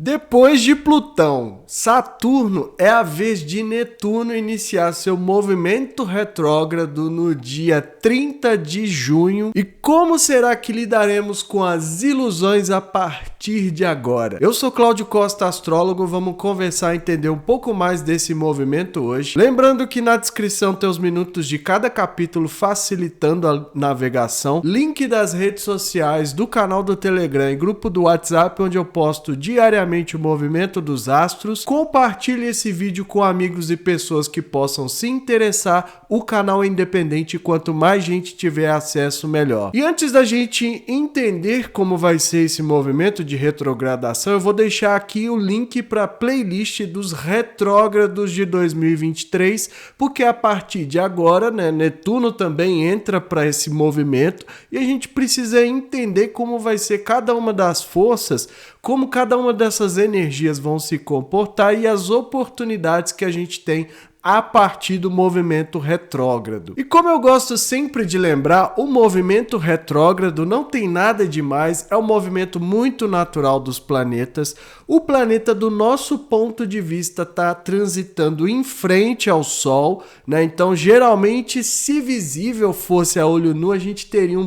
Depois de Plutão, Saturno, é a vez de Netuno iniciar seu movimento retrógrado no dia 30 de junho. E como será que lidaremos com as ilusões a partir de agora? Eu sou Cláudio Costa, astrólogo, vamos conversar e entender um pouco mais desse movimento hoje. Lembrando que na descrição tem os minutos de cada capítulo facilitando a navegação, link das redes sociais, do canal do Telegram e grupo do WhatsApp, onde eu posto diariamente o movimento dos astros. Compartilhe esse vídeo com amigos e pessoas que possam se interessar. O canal é independente e quanto mais gente tiver acesso, melhor. E antes da gente entender como vai ser esse movimento de retrogradação, eu vou deixar aqui o link para a playlist dos retrógrados de 2023, porque a partir de agora, Netuno também entra para esse movimento e a gente precisa entender como vai ser cada uma das forças, como cada uma dessas energias vão se comportar e as oportunidades que a gente tem a partir do movimento retrógrado. E como eu gosto sempre de lembrar, o movimento retrógrado não tem nada demais, é um movimento muito natural dos planetas. O planeta, do nosso ponto de vista, está transitando em frente ao Sol, Então, geralmente, se visível fosse a olho nu, a gente teria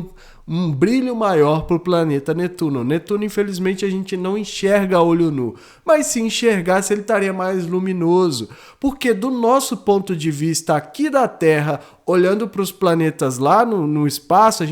um brilho maior para o planeta Netuno. Netuno, infelizmente, a gente não enxerga a olho nu, mas se enxergasse, ele estaria mais luminoso, porque do nosso ponto de vista aqui da Terra, olhando para os planetas lá no espaço, a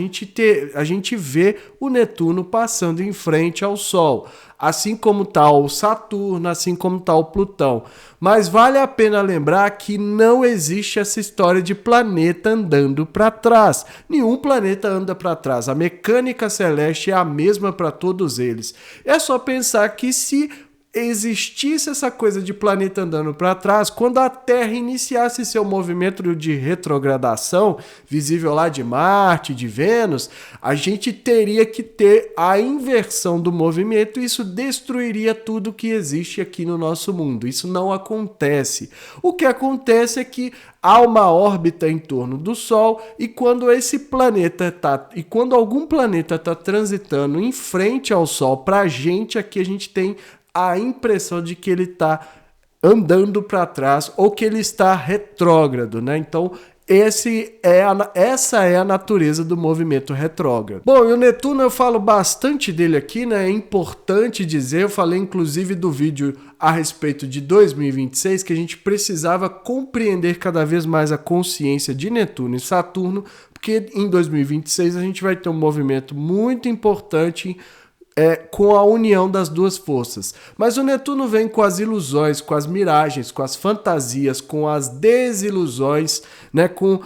gente vê o Netuno passando em frente ao Sol, assim como está o Saturno, assim como está o Plutão. Mas vale a pena lembrar que não existe essa história de planeta andando para trás. Nenhum planeta anda para trás. A mecânica celeste é a mesma para todos eles. É só pensar que se existisse essa coisa de planeta andando para trás, quando a Terra iniciasse seu movimento de retrogradação, visível lá de Marte, de Vênus, a gente teria que ter a inversão do movimento e isso destruiria tudo que existe aqui no nosso mundo. Isso não acontece. O que acontece é que há uma órbita em torno do Sol e quando algum planeta está transitando em frente ao Sol, para a gente aqui a gente tem a impressão de que ele está andando para trás ou que ele está retrógrado, Então, essa é a natureza do movimento retrógrado. Bom, e o Netuno eu falo bastante dele aqui, É importante dizer, eu falei inclusive do vídeo a respeito de 2026, que a gente precisava compreender cada vez mais a consciência de Netuno e Saturno, porque em 2026 a gente vai ter um movimento muito importante com a união das duas forças. Mas o Netuno vem com as ilusões, com as miragens, com as fantasias, com as desilusões, com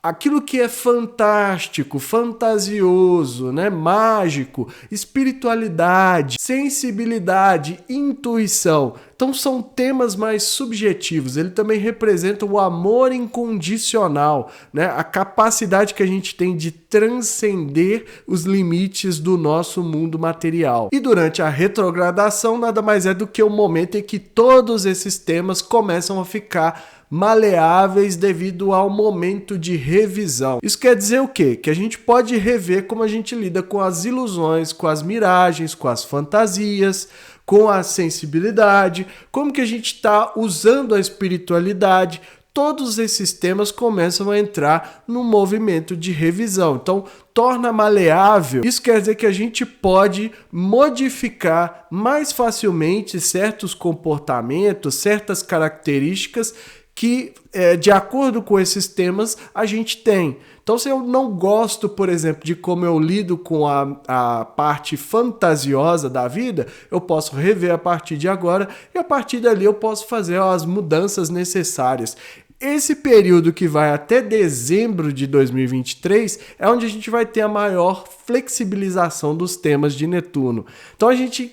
aquilo que é fantástico, fantasioso, mágico, espiritualidade, sensibilidade, intuição. Então são temas mais subjetivos. Ele também representa o amor incondicional, a capacidade que a gente tem de transcender os limites do nosso mundo material. E durante a retrogradação nada mais é do que o momento em que todos esses temas começam a ficar maleáveis devido ao momento de revisão. Isso quer dizer o quê? Que a gente pode rever como a gente lida com as ilusões, com as miragens, com as fantasias, com a sensibilidade, como que a gente está usando a espiritualidade. Todos esses temas começam a entrar no movimento de revisão. Então, torna maleável. Isso quer dizer que a gente pode modificar mais facilmente certos comportamentos, certas características que, de acordo com esses temas, a gente tem. Então, se eu não gosto, por exemplo, de como eu lido com a parte fantasiosa da vida, eu posso rever a partir de agora e a partir dali eu posso fazer as mudanças necessárias. Esse período que vai até dezembro de 2023 é onde a gente vai ter a maior flexibilização dos temas de Netuno. Então, a gente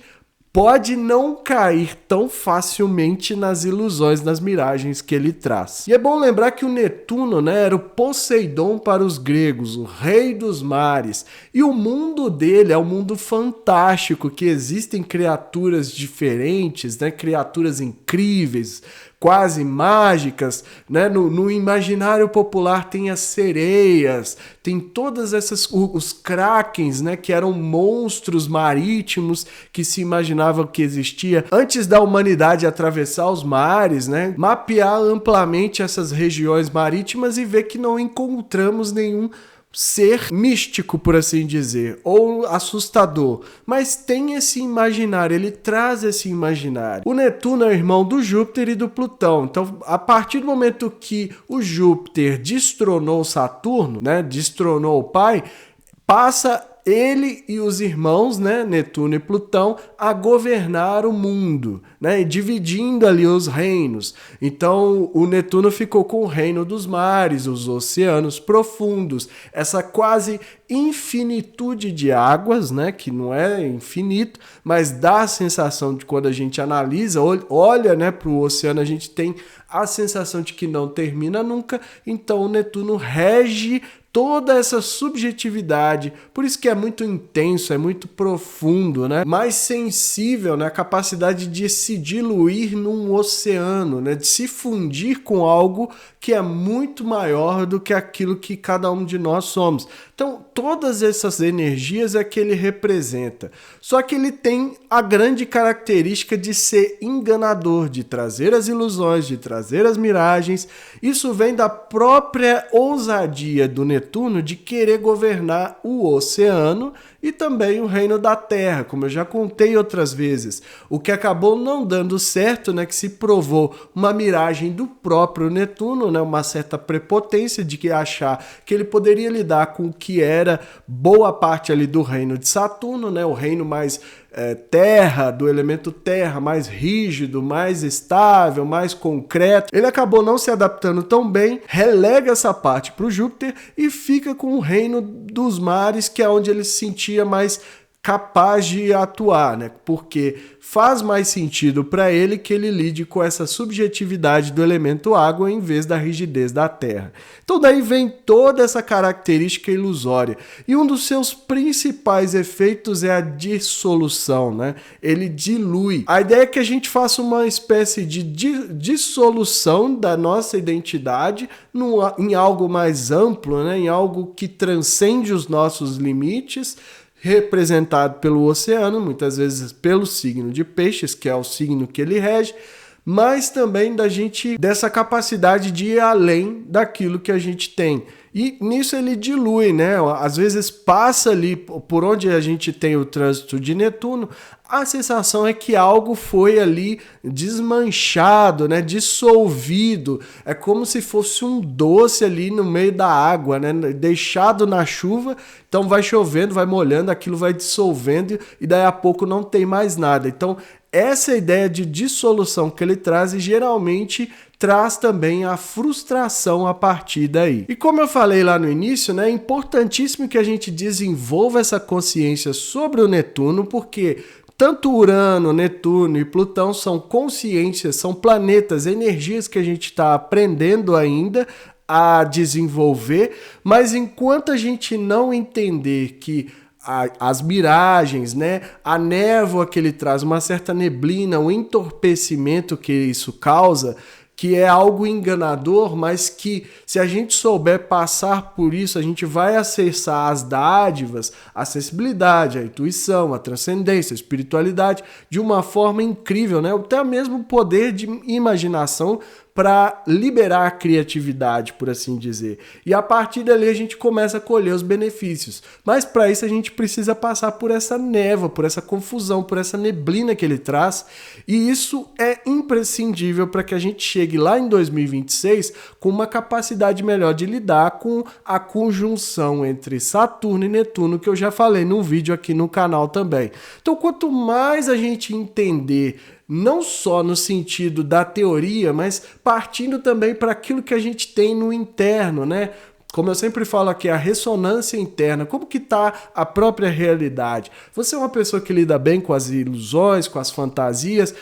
pode não cair tão facilmente nas ilusões, nas miragens que ele traz. E é bom lembrar que o Netuno, era o Poseidon para os gregos, o rei dos mares. E o mundo dele é um mundo fantástico, que existem criaturas diferentes, criaturas incríveis, quase mágicas, né? No imaginário popular tem as sereias, tem todas essas, os krakens, né? Que eram monstros marítimos que se imaginava que existia antes da humanidade atravessar os mares, né? Mapear amplamente essas regiões marítimas e ver que não encontramos nenhum ser místico, por assim dizer, ou assustador, mas tem esse imaginário, ele traz esse imaginário. O Netuno é o irmão do Júpiter e do Plutão, então a partir do momento que o Júpiter destronou Saturno, né, destronou o pai, passa ele e os irmãos, né, Netuno e Plutão, a governar o mundo, né, dividindo ali os reinos. Então, o Netuno ficou com o reino dos mares, os oceanos profundos, essa quase infinitude de águas, né, que não é infinito, mas dá a sensação de quando a gente analisa, olha, né, para o oceano, a gente tem a sensação de que não termina nunca. Então, o Netuno rege toda essa subjetividade, por isso que é muito intenso, é muito profundo, né? Mais sensível, né? A capacidade de se diluir num oceano, né? De se fundir com algo que é muito maior do que aquilo que cada um de nós somos. Então, todas essas energias é que ele representa. Só que ele tem a grande característica de ser enganador, de trazer as ilusões, de trazer as miragens. Isso vem da própria ousadia do Netuno de querer governar o oceano e também o reino da Terra, como eu já contei outras vezes. O que acabou não dando certo, né, que se provou uma miragem do próprio Netuno, né, uma certa prepotência de que achar que ele poderia lidar com o que era boa parte ali do reino de Saturno, né, o reino mais terra, do elemento terra, mais rígido, mais estável, mais concreto. Ele acabou não se adaptando tão bem, relega essa parte para o Júpiter e fica com o reino dos mares, que é onde ele se sentia mais capaz de atuar, né? Porque faz mais sentido para ele que ele lide com essa subjetividade do elemento água em vez da rigidez da terra. Então daí vem toda essa característica ilusória. E um dos seus principais efeitos é a dissolução, né? Ele dilui. A ideia é que a gente faça uma espécie de dissolução da nossa identidade em algo mais amplo, né? Em algo que transcende os nossos limites, representado pelo oceano, muitas vezes pelo signo de Peixes, que é o signo que ele rege, mas também dessa capacidade de ir além daquilo que a gente tem. E nisso ele dilui, né? Às vezes passa ali por onde a gente tem o trânsito de Netuno, a sensação é que algo foi ali desmanchado, né? Dissolvido. É como se fosse um doce ali no meio da água, né? Deixado na chuva, então vai chovendo, vai molhando, aquilo vai dissolvendo e daí a pouco não tem mais nada. Então, essa ideia de dissolução que ele traz e geralmente traz também a frustração a partir daí. E como eu falei lá no início, né, é importantíssimo que a gente desenvolva essa consciência sobre o Netuno, porque tanto Urano, Netuno e Plutão são consciências, são planetas, energias que a gente está aprendendo ainda a desenvolver, mas enquanto a gente não entender que as miragens, né? A névoa que ele traz, uma certa neblina, o entorpecimento que isso causa, que é algo enganador, mas que se a gente souber passar por isso, a gente vai acessar as dádivas, a acessibilidade, a intuição, a transcendência, a espiritualidade de uma forma incrível, né? Até mesmo o poder de imaginação para liberar a criatividade, por assim dizer. E a partir dali a gente começa a colher os benefícios. Mas para isso a gente precisa passar por essa névoa, por essa confusão, por essa neblina que ele traz. E isso é imprescindível para que a gente chegue lá em 2026 com uma capacidade melhor de lidar com a conjunção entre Saturno e Netuno, que eu já falei num vídeo aqui no canal também. Então, quanto mais a gente entender, não só no sentido da teoria, mas partindo também para aquilo que a gente tem no interno, né? Como eu sempre falo aqui, a ressonância interna, como que está a própria realidade. Você é uma pessoa que lida bem com as ilusões, com as fantasias,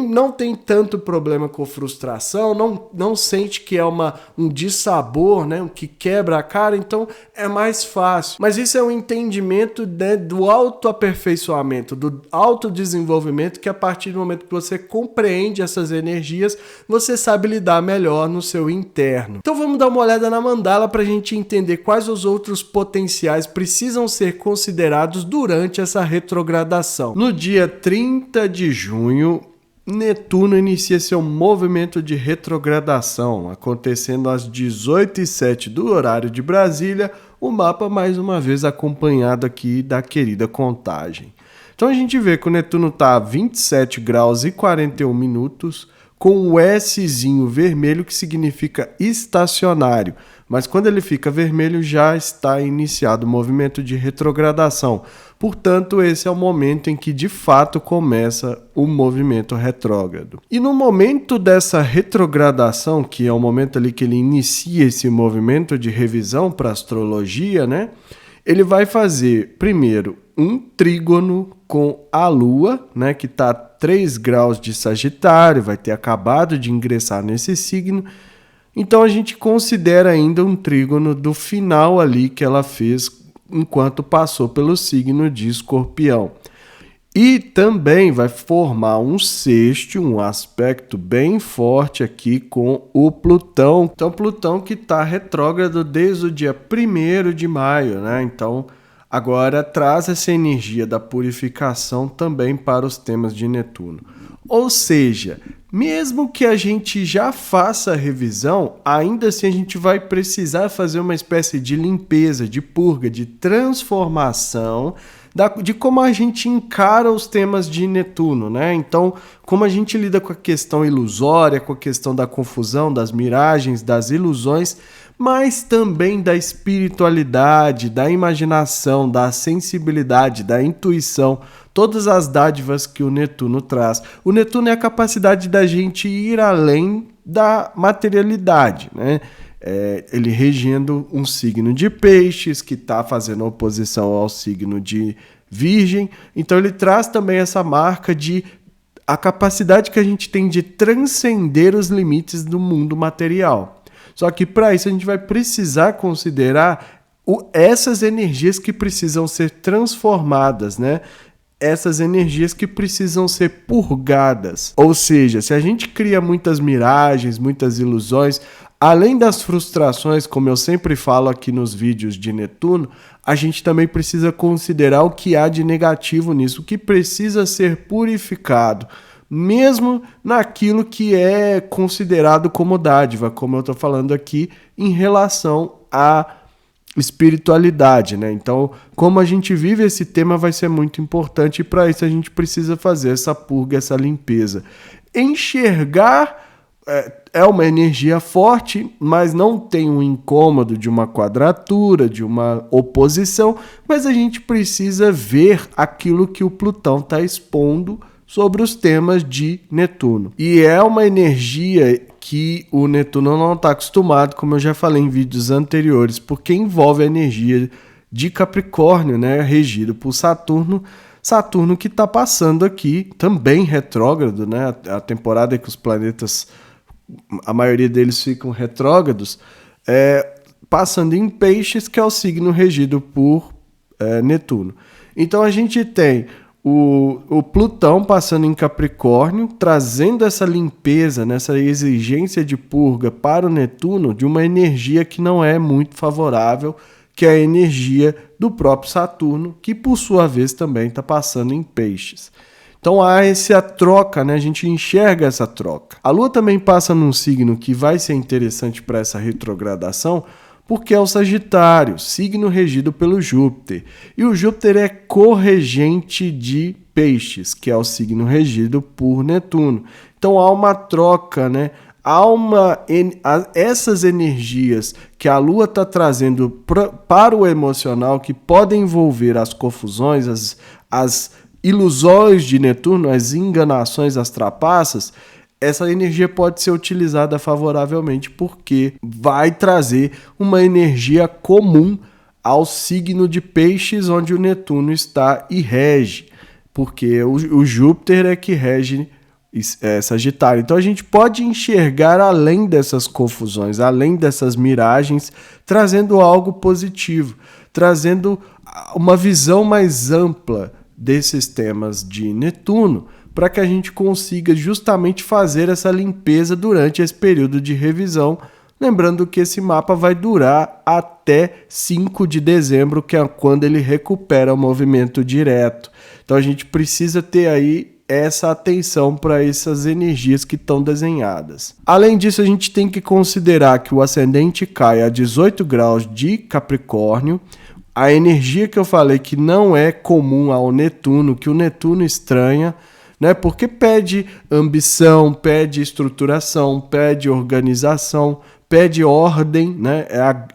não tem tanto problema com frustração, não sente que é um dissabor, né, que quebra a cara, então é mais fácil. Mas isso é um entendimento, né, do autoaperfeiçoamento, do autodesenvolvimento, que a partir do momento que você compreende essas energias, você sabe lidar melhor no seu interno. Então vamos dar uma olhada na mandala para a gente entender quais os outros potenciais precisam ser considerados durante essa retrogradação. No dia 30 de junho, Netuno inicia seu movimento de retrogradação, acontecendo às 18h07 do horário de Brasília, o mapa mais uma vez acompanhado aqui da querida contagem. Então a gente vê que o Netuno está a 27 graus e 41 minutos, com o Szinho vermelho, que significa estacionário. Mas quando ele fica vermelho, já está iniciado o movimento de retrogradação. Portanto, esse é o momento em que de fato começa o movimento retrógrado. E no momento dessa retrogradação, que é o momento ali que ele inicia esse movimento de revisão para a astrologia, né? Ele vai fazer, primeiro, um trígono com a Lua, né, que está a 3 graus de Sagitário, vai ter acabado de ingressar nesse signo. Então a gente considera ainda um trígono do final ali que ela fez enquanto passou pelo signo de Escorpião. E também vai formar um sexto, um aspecto bem forte aqui com o Plutão. Então Plutão que está retrógrado desde o dia 1º de maio, né? Então agora traz essa energia da purificação também para os temas de Netuno. Ou seja, mesmo que a gente já faça a revisão, ainda assim a gente vai precisar fazer uma espécie de limpeza, de purga, de transformação de como a gente encara os temas de Netuno, né? Então, como a gente lida com a questão ilusória, com a questão da confusão, das miragens, das ilusões, mas também da espiritualidade, da imaginação, da sensibilidade, da intuição, todas as dádivas que o Netuno traz. O Netuno é a capacidade da gente ir além da materialidade, né? Ele regendo um signo de peixes, que está fazendo oposição ao signo de Virgem. Então ele traz também essa marca de a capacidade que a gente tem de transcender os limites do mundo material. Só que para isso a gente vai precisar considerar essas energias que precisam ser transformadas, né? Essas energias que precisam ser purgadas. Ou seja, se a gente cria muitas miragens, muitas ilusões, além das frustrações, como eu sempre falo aqui nos vídeos de Netuno, a gente também precisa considerar o que há de negativo nisso, o que precisa ser purificado, mesmo naquilo que é considerado como dádiva, como eu estou falando aqui, em relação à espiritualidade, né? Então, como a gente vive esse tema vai ser muito importante e para isso a gente precisa fazer essa purga, essa limpeza. Enxergar é uma energia forte, mas não tem um incômodo de uma quadratura, de uma oposição, mas a gente precisa ver aquilo que o Plutão está expondo sobre os temas de Netuno. E é uma energia que o Netuno não está acostumado, como eu já falei em vídeos anteriores, porque envolve a energia de Capricórnio, né, regido por Saturno. Saturno que está passando aqui, também retrógrado, né, a temporada que os planetas, a maioria deles ficam retrógrados, passando em Peixes, que é o signo regido por Netuno. Então a gente tem o Plutão passando em Capricórnio, trazendo essa limpeza, nessa exigência de purga para o Netuno de uma energia que não é muito favorável, que é a energia do próprio Saturno, que por sua vez também está passando em Peixes. Então há essa troca, né? A gente enxerga essa troca. A Lua também passa num signo que vai ser interessante para essa retrogradação, porque é o Sagitário, signo regido pelo Júpiter. E o Júpiter é corregente de Peixes, que é o signo regido por Netuno. Então há uma troca, né? Essas energias que a Lua está trazendo para o emocional, que podem envolver as confusões, as ilusões de Netuno, as enganações, as trapaças, essa energia pode ser utilizada favoravelmente porque vai trazer uma energia comum ao signo de Peixes, onde o Netuno está e rege, porque o Júpiter é que rege Sagitário. Então a gente pode enxergar além dessas confusões, além dessas miragens, trazendo algo positivo, trazendo uma visão mais ampla desses temas de Netuno, para que a gente consiga justamente fazer essa limpeza durante esse período de revisão. Lembrando que esse mapa vai durar até 5 de dezembro, que é quando ele recupera o movimento direto. Então a gente precisa ter aí essa atenção para essas energias que estão desenhadas. Além disso, a gente tem que considerar que o ascendente cai a 18 graus de Capricórnio. A energia que eu falei que não é comum ao Netuno, que o Netuno estranha, né? Porque pede ambição, pede estruturação, pede organização, pede ordem, né?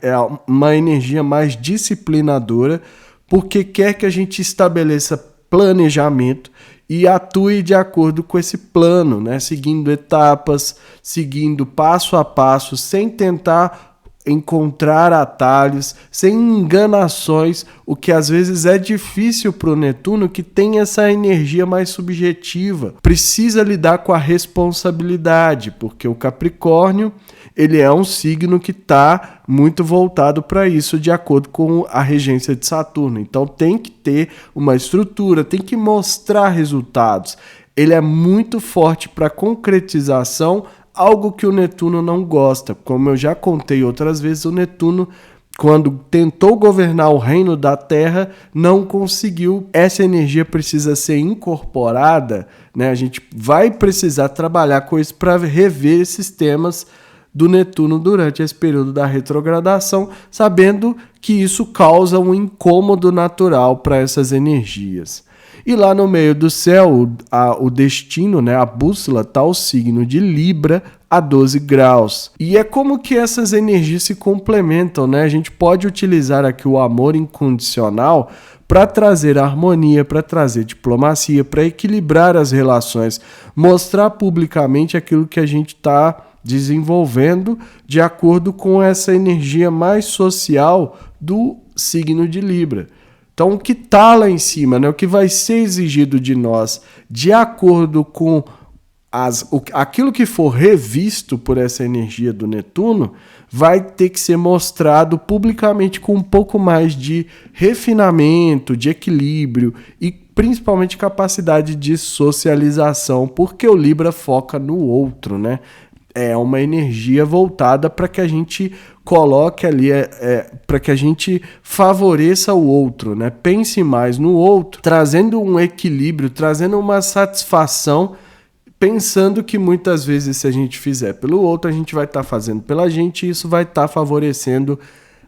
É uma energia mais disciplinadora, porque quer que a gente estabeleça planejamento e atue de acordo com esse plano, né? Seguindo etapas, seguindo passo a passo, sem tentar encontrar atalhos, sem enganações, o que às vezes é difícil para o Netuno, que tem essa energia mais subjetiva. Precisa lidar com a responsabilidade, porque o Capricórnio ele é um signo que está muito voltado para isso, de acordo com a regência de Saturno. Então tem que ter uma estrutura, tem que mostrar resultados. Ele é muito forte para concretização, algo que o Netuno não gosta. Como eu já contei outras vezes, o Netuno, quando tentou governar o reino da Terra, não conseguiu. Essa energia precisa ser incorporada, né? A gente vai precisar trabalhar com isso para rever esses temas do Netuno durante esse período da retrogradação, sabendo que isso causa um incômodo natural para essas energias. E lá no meio do céu, o destino, né, a bússola, está o signo de Libra a 12 graus. E é como que essas energias se complementam, né? A gente pode utilizar aqui o amor incondicional para trazer harmonia, para trazer diplomacia, para equilibrar as relações, mostrar publicamente aquilo que a gente está desenvolvendo de acordo com essa energia mais social do signo de Libra. Então, o que está lá em cima, né? O que vai ser exigido de nós, de acordo com aquilo que for revisto por essa energia do Netuno, vai ter que ser mostrado publicamente com um pouco mais de refinamento, de equilíbrio e principalmente capacidade de socialização, porque o Libra foca no outro, né? É uma energia voltada para que a gente coloque ali, para que a gente favoreça o outro, né? Pense mais no outro, trazendo um equilíbrio, trazendo uma satisfação, pensando que muitas vezes se a gente fizer pelo outro, a gente vai estar fazendo pela gente e isso vai estar favorecendo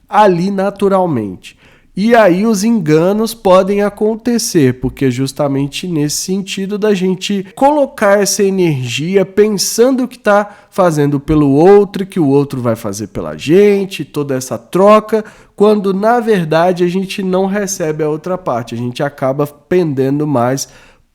ali naturalmente. E aí os enganos podem acontecer, porque justamente nesse sentido da gente colocar essa energia pensando que está fazendo pelo outro, que o outro vai fazer pela gente, toda essa troca, quando na verdade a gente não recebe a outra parte, a gente acaba pendendo mais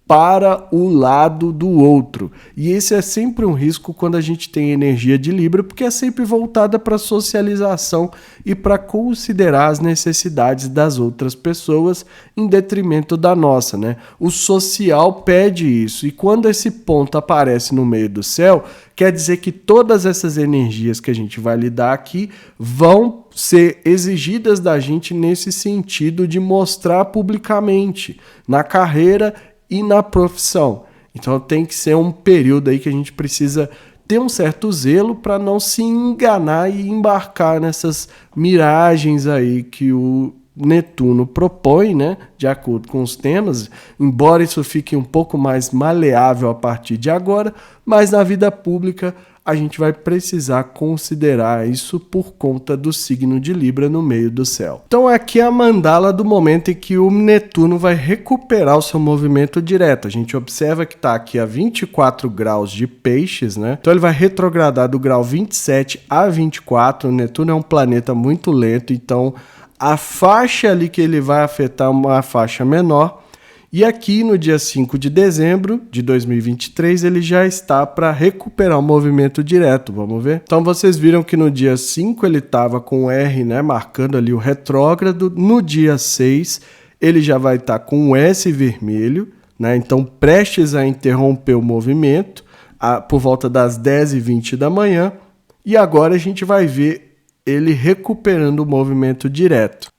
para o lado do outro. E esse é sempre um risco quando a gente tem energia de Libra, porque é sempre voltada para a socialização e para considerar as necessidades das outras pessoas em detrimento da nossa, né? O social pede isso, e quando esse ponto aparece no meio do céu, quer dizer que todas essas energias que a gente vai lidar aqui vão ser exigidas da gente nesse sentido de mostrar publicamente na carreira e na profissão. Então tem que ser um período aí que a gente precisa ter um certo zelo para não se enganar e embarcar nessas miragens aí que o Netuno propõe, né, de acordo com os temas, embora isso fique um pouco mais maleável a partir de agora, mas na vida pública a gente vai precisar considerar isso por conta do signo de Libra no meio do céu. Então aqui é a mandala do momento em que o Netuno vai recuperar o seu movimento direto. A gente observa que está aqui a 24 graus de Peixes, né? Então ele vai retrogradar do grau 27 a 24. O Netuno é um planeta muito lento, então a faixa ali que ele vai afetar é uma faixa menor. E aqui no dia 5 de dezembro de 2023 ele já está para recuperar o movimento direto, vamos ver? Então vocês viram que no dia 5 ele estava com o R, né, marcando ali o retrógrado. No dia 6 ele já vai estar com o S vermelho, né, então prestes a interromper o movimento por volta das 10h20 da manhã. E agora a gente vai ver ele recuperando o movimento direto.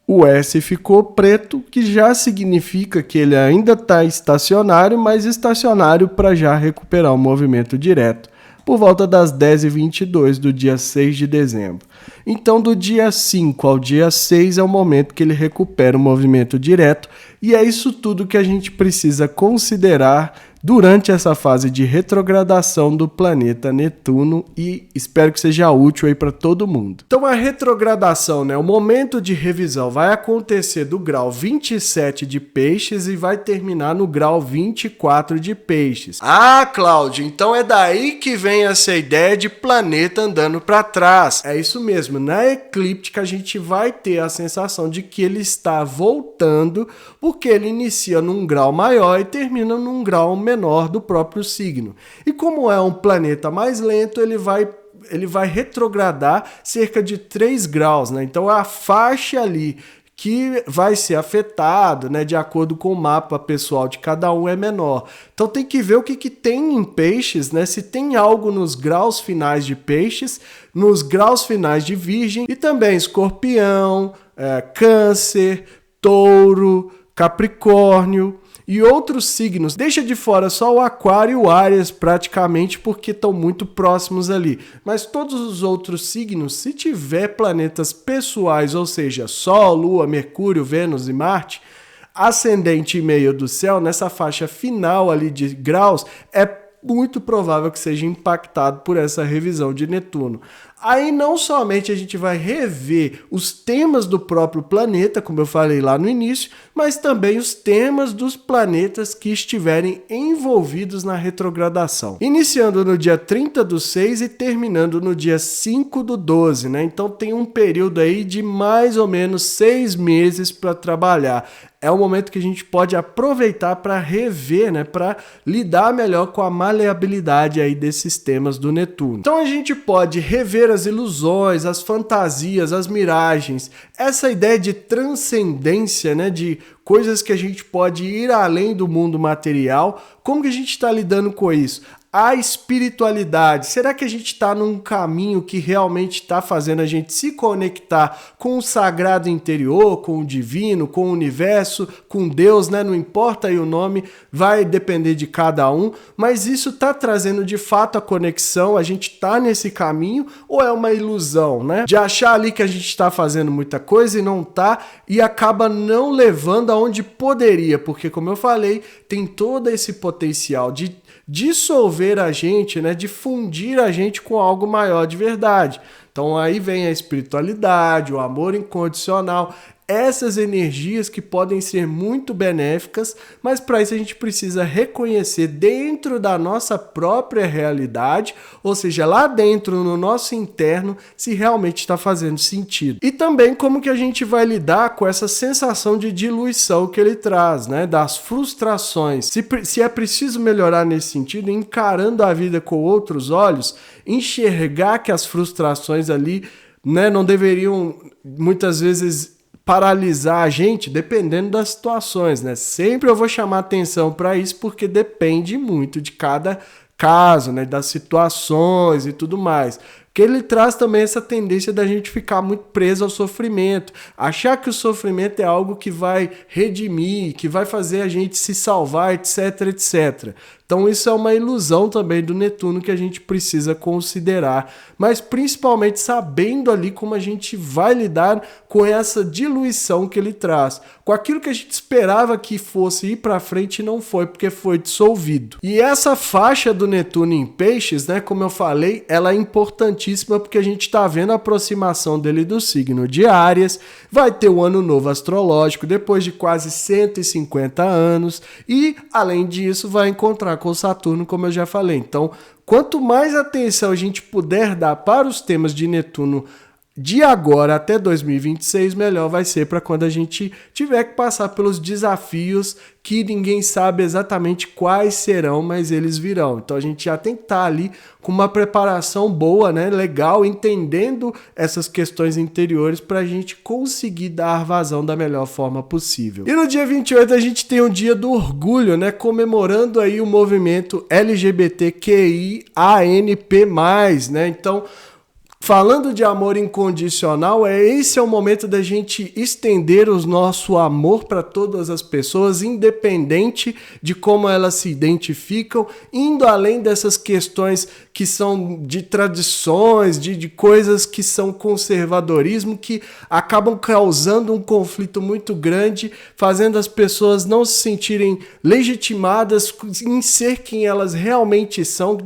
O S ficou preto, que já significa que ele ainda está estacionário, mas estacionário para já recuperar o movimento direto, por volta das 10h22 do dia 6 de dezembro. Então, do dia 5 ao dia 6 é o momento que ele recupera o movimento direto, e é isso tudo que a gente precisa considerar durante essa fase de retrogradação do planeta Netuno, e espero que seja útil aí para todo mundo. Então a retrogradação, né, o momento de revisão vai acontecer do grau 27 de Peixes e vai terminar no grau 24 de Peixes. Ah, Cláudio, então é daí que vem essa ideia de planeta andando para trás. É isso mesmo, na eclíptica a gente vai ter a sensação de que ele está voltando, porque ele inicia num grau maior e termina num grau menor do próprio signo. E como é um planeta mais lento, ele vai retrogradar cerca de 3 graus, né? Então a faixa ali que vai ser afetado, né, de acordo com o mapa pessoal de cada um, é menor. Então tem que ver o que tem em Peixes, né? Se tem algo nos graus finais de Peixes, nos graus finais de Virgem e também Escorpião, Câncer, Touro, Capricórnio e outros signos. Deixa de fora só o Aquário e o Áries praticamente, porque estão muito próximos ali. Mas todos os outros signos, se tiver planetas pessoais, ou seja, Sol, Lua, Mercúrio, Vênus e Marte, ascendente e meio do céu, nessa faixa final ali de graus, é muito provável que seja impactado por essa revisão de Netuno. Aí não somente a gente vai rever os temas do próprio planeta, como eu falei lá no início, mas também os temas dos planetas que estiverem envolvidos na retrogradação. Iniciando no dia 30/6 e terminando no dia 5/12, né? Então tem um período aí de mais ou menos 6 meses para trabalhar. É o momento que a gente pode aproveitar para rever, né, para lidar melhor com a maleabilidade aí desses temas do Netuno. Então a gente pode rever as ilusões, as fantasias, as miragens, essa ideia de transcendência, né, de coisas que a gente pode ir além do mundo material. Como que a gente está lidando com isso? A espiritualidade, será que a gente está num caminho que realmente está fazendo a gente se conectar com o sagrado interior, com o divino, com o universo, com Deus, né? Não importa aí o nome, vai depender de cada um, mas isso está trazendo de fato a conexão, a gente está nesse caminho, ou é uma ilusão, né? De achar ali que a gente está fazendo muita coisa e não está, e acaba não levando aonde poderia, porque como eu falei, tem todo esse potencial de dissolver a gente, né, de fundir a gente com algo maior de verdade. Então aí vem a espiritualidade, o amor incondicional, essas energias que podem ser muito benéficas, mas para isso a gente precisa reconhecer dentro da nossa própria realidade, ou seja, lá dentro, no nosso interno, se realmente está fazendo sentido. E também como que a gente vai lidar com essa sensação de diluição que ele traz, né, das frustrações. Se é preciso melhorar nesse sentido, encarando a vida com outros olhos, enxergar que as frustrações ali, né, não deveriam muitas vezes paralisar a gente, dependendo das situações, né? Sempre eu vou chamar atenção para isso, porque depende muito de cada caso, né? Das situações e tudo mais. Porque ele traz também essa tendência da gente ficar muito preso ao sofrimento, achar que o sofrimento é algo que vai redimir, que vai fazer a gente se salvar, etc, etc. Então isso é uma ilusão também do Netuno que a gente precisa considerar, mas principalmente sabendo ali como a gente vai lidar com essa diluição que ele traz, com aquilo que a gente esperava que fosse ir para frente e não foi, porque foi dissolvido. E essa faixa do Netuno em Peixes, né, como eu falei, ela é importantíssima porque a gente está vendo a aproximação dele do signo de Áries, vai ter o ano novo astrológico depois de quase 150 anos e, além disso, vai encontrar com Saturno, como eu já falei. Então, quanto mais atenção a gente puder dar para os temas de Netuno de agora até 2026, melhor vai ser para quando a gente tiver que passar pelos desafios que ninguém sabe exatamente quais serão, mas eles virão. Então a gente já tem que estar ali com uma preparação boa, né, legal, entendendo essas questões interiores para a gente conseguir dar vazão da melhor forma possível. E no dia 28 a gente tem o Dia do Orgulho, né, comemorando aí o movimento LGBTQIANP+, né? Então, falando de amor incondicional, esse é o momento da gente estender o nosso amor para todas as pessoas, independente de como elas se identificam, indo além dessas questões que são de tradições, de coisas que são conservadorismo, que acabam causando um conflito muito grande, fazendo as pessoas não se sentirem legitimadas em ser quem elas realmente são,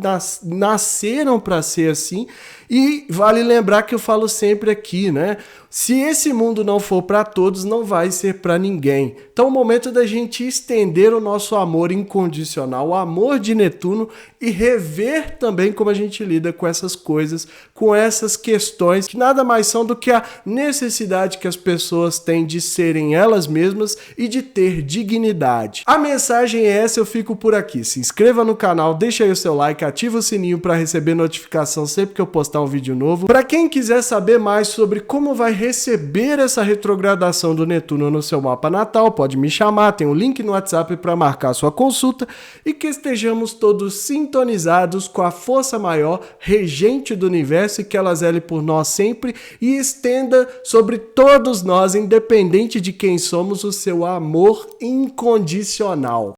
nasceram para ser assim. E vale lembrar que eu falo sempre aqui, né? Se esse mundo não for para todos, não vai ser para ninguém. Então, é o momento da gente estender o nosso amor incondicional, o amor de Netuno, e rever também como a gente lida com essas coisas, com essas questões, que nada mais são do que a necessidade que as pessoas têm de serem elas mesmas e de ter dignidade. A mensagem é essa, eu fico por aqui. Se inscreva no canal, deixa aí o seu like, ativa o sininho para receber notificação sempre que eu postar um vídeo novo. Para quem quiser saber mais sobre como vai receber essa retrogradação do Netuno no seu mapa natal, pode me chamar, tem um link no WhatsApp para marcar sua consulta, e que estejamos todos sintonizados com a força maior, regente do universo, e que ela zele por nós sempre e estenda sobre todos nós, independente de quem somos, o seu amor incondicional.